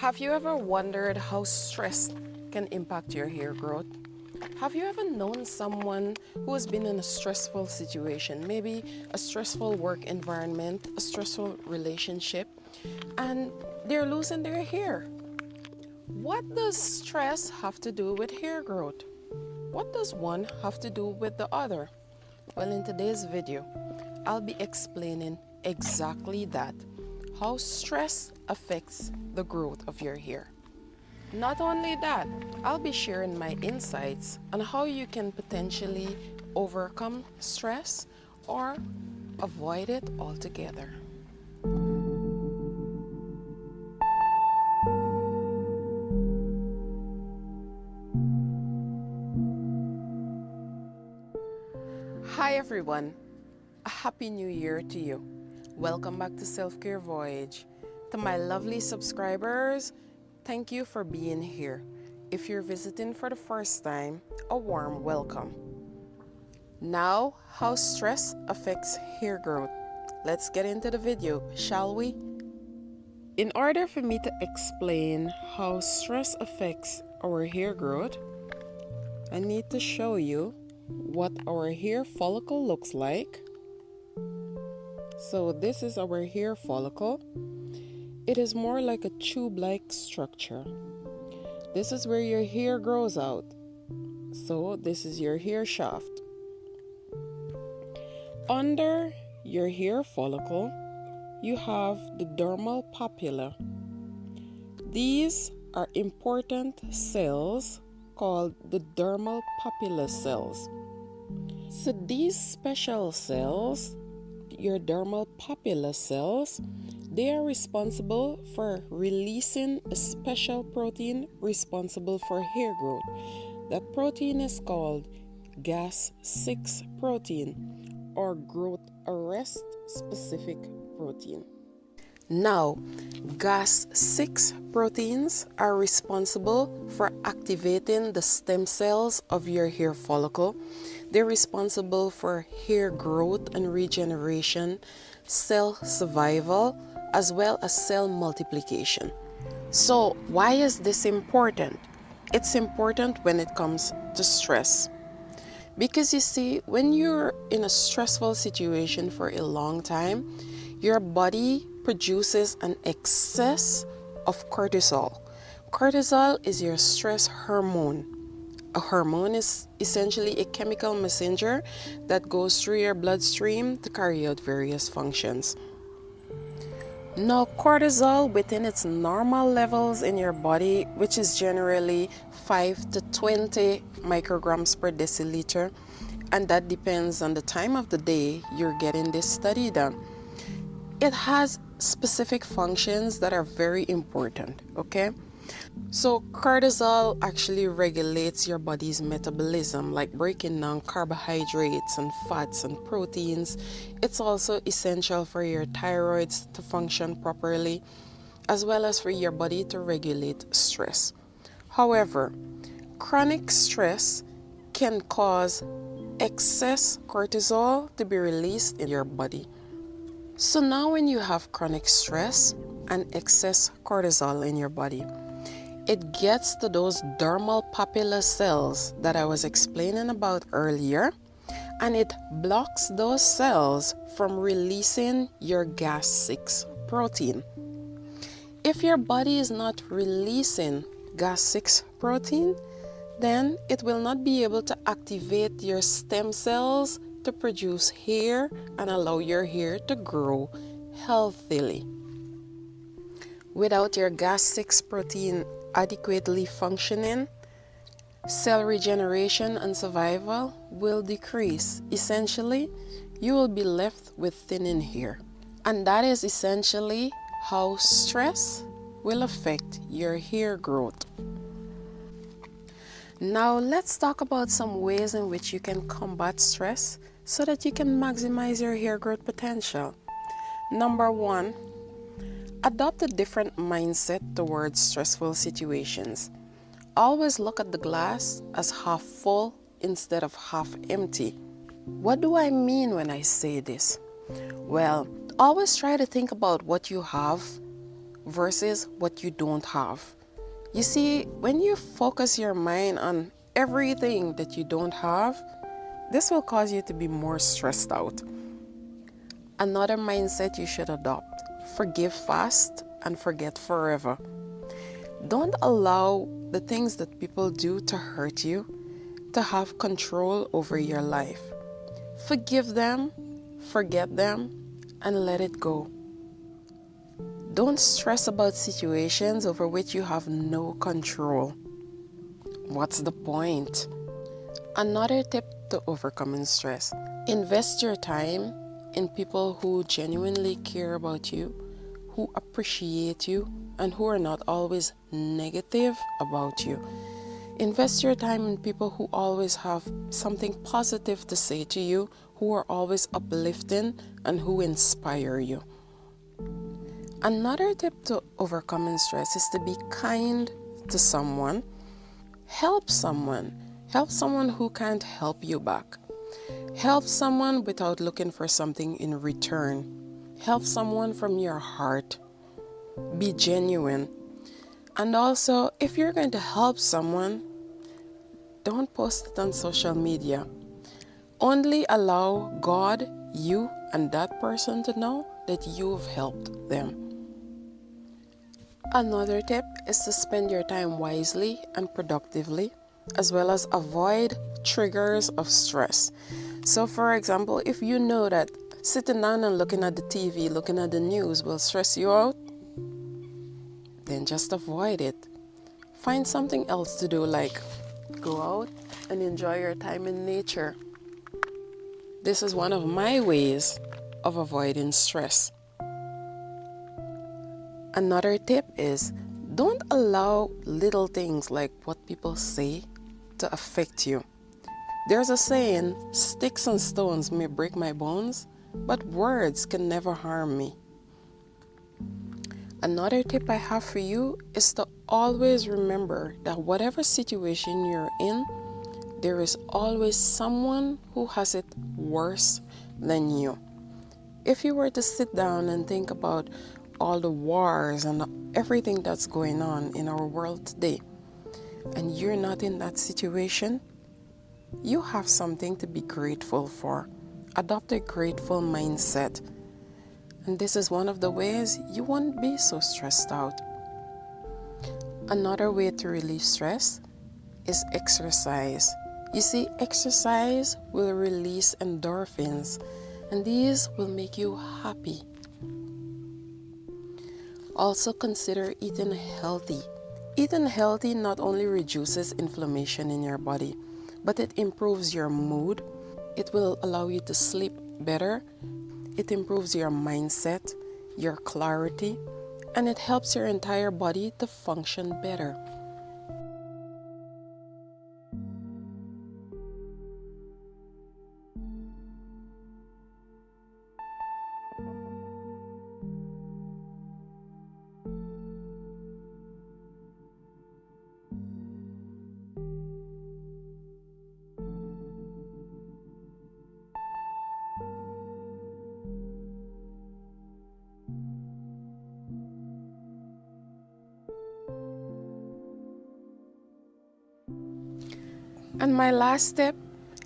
Have you ever wondered how stress can impact your hair growth? Have you ever known someone who has been in a stressful situation, maybe a stressful work environment, a stressful relationship, and they're losing their hair? What does stress have to do with hair growth? What does one have to do with the other? Well, in today's video, I'll be explaining exactly that, how stress affects the growth of your hair. Not only that, I'll be sharing my insights on how you can potentially overcome stress or avoid it altogether. Hi everyone, a happy new year to you. Welcome back to Self-Care Voyage. To my lovely subscribers, thank you for being here. If you're visiting for the first time, a warm welcome. Now, how stress affects hair growth. Let's get into the video, shall we? In order for me to explain how stress affects our hair growth, I need to show you what our hair follicle looks like. So this is our hair follicle. It is more like a tube-like structure. This is where your hair grows out. So this is your hair shaft. Under your hair follicle, you have the dermal papilla. These are important cells called the dermal papilla cells. So these special cells, your dermal papilla cells, they are responsible for releasing a special protein responsible for hair growth. That protein is called GAS6 protein or growth arrest specific protein. Now, GAS6 proteins are responsible for activating the stem cells of your hair follicle. They're responsible for hair growth and regeneration, cell survival, as well as cell multiplication. So, why is this important? It's important when it comes to stress. Because you see, when you're in a stressful situation for a long time, your body produces an excess of cortisol. Cortisol is your stress hormone. A hormone is essentially a chemical messenger that goes through your bloodstream to carry out various functions. Now, cortisol within its normal levels in your body, which is generally 5 to 20 micrograms per deciliter, and that depends on the time of the day you're getting this study done. It has specific functions that are very important, okay? So cortisol actually regulates your body's metabolism, like breaking down carbohydrates and fats and proteins. It's also essential for your thyroids to function properly, as well as for your body to regulate stress. However, chronic stress can cause excess cortisol to be released in your body. So now when you have chronic stress and excess cortisol in your body, it gets to those dermal papilla cells that I was explaining about earlier, and it blocks those cells from releasing your GAS6 protein. If your body is not releasing GAS6 protein, then it will not be able to activate your stem cells to produce hair and allow your hair to grow healthily. Without your GAS6 protein adequately functioning, cell regeneration and survival will decrease. Essentially, you will be left with thinning hair. And that is essentially how stress will affect your hair growth. Now, let's talk about some ways in which you can combat stress so that you can maximize your hair growth potential. Number one, adopt a different mindset towards stressful situations. Always look at the glass as half full instead of half empty. What do I mean when I say this? Well, always try to think about what you have versus what you don't have. You see, when you focus your mind on everything that you don't have, this will cause you to be more stressed out. Another mindset you should adopt: forgive fast and forget forever. Don't allow the things that people do to hurt you to have control over your life. Forgive them, forget them, and let it go. Don't stress about situations over which you have no control. What's the point? Another tip to overcoming stress: invest your time in people who genuinely care about you, who appreciate you, and who are not always negative about you. Invest your time in people who always have something positive to say to you, who are always uplifting, and who inspire you. Another tip to overcoming stress is to be kind to someone. Help someone. Help someone who can't help you back. Help someone without looking for something in return. Help someone from your heart. Be genuine. And also, if you're going to help someone, don't post it on social media. Only allow God, you, and that person to know that you've helped them. Another tip is to spend your time wisely and productively, as well as avoid triggers of stress. So, for example, if you know that sitting down and looking at the TV, looking at the news will stress you out, then just avoid it. Find something else to do, like go out and enjoy your time in nature. This is one of my ways of avoiding stress. Another tip is don't allow little things like what people say to affect you. There's a saying, sticks and stones may break my bones, but words can never harm me. Another tip I have for you is to always remember that whatever situation you're in, there is always someone who has it worse than you. If you were to sit down and think about all the wars and everything that's going on in our world today, and you're not in that situation, you have something to be grateful for. Adopt a grateful mindset. And this is one of the ways you won't be so stressed out. Another way to relieve stress is exercise. You see, exercise will release endorphins, and these will make you happy. Also consider eating healthy. Eating healthy not only reduces inflammation in your body, but it improves your mood. It will allow you to sleep better. It improves your mindset, your clarity, and it helps your entire body to function better. And my last tip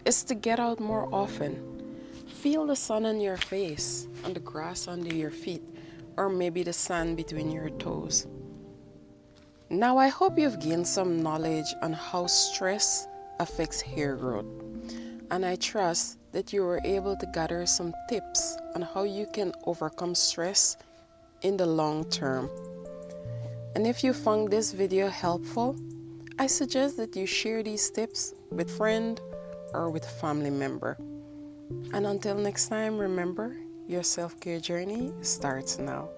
is to get out more often. Feel the sun on your face, on the grass under your feet, or maybe the sand between your toes. Now I hope you've gained some knowledge on how stress affects hair growth. And I trust that you were able to gather some tips on how you can overcome stress in the long term. And if you found this video helpful, I suggest that you share these tips with a friend or with a family member. And until next time, remember, your self-care journey starts now.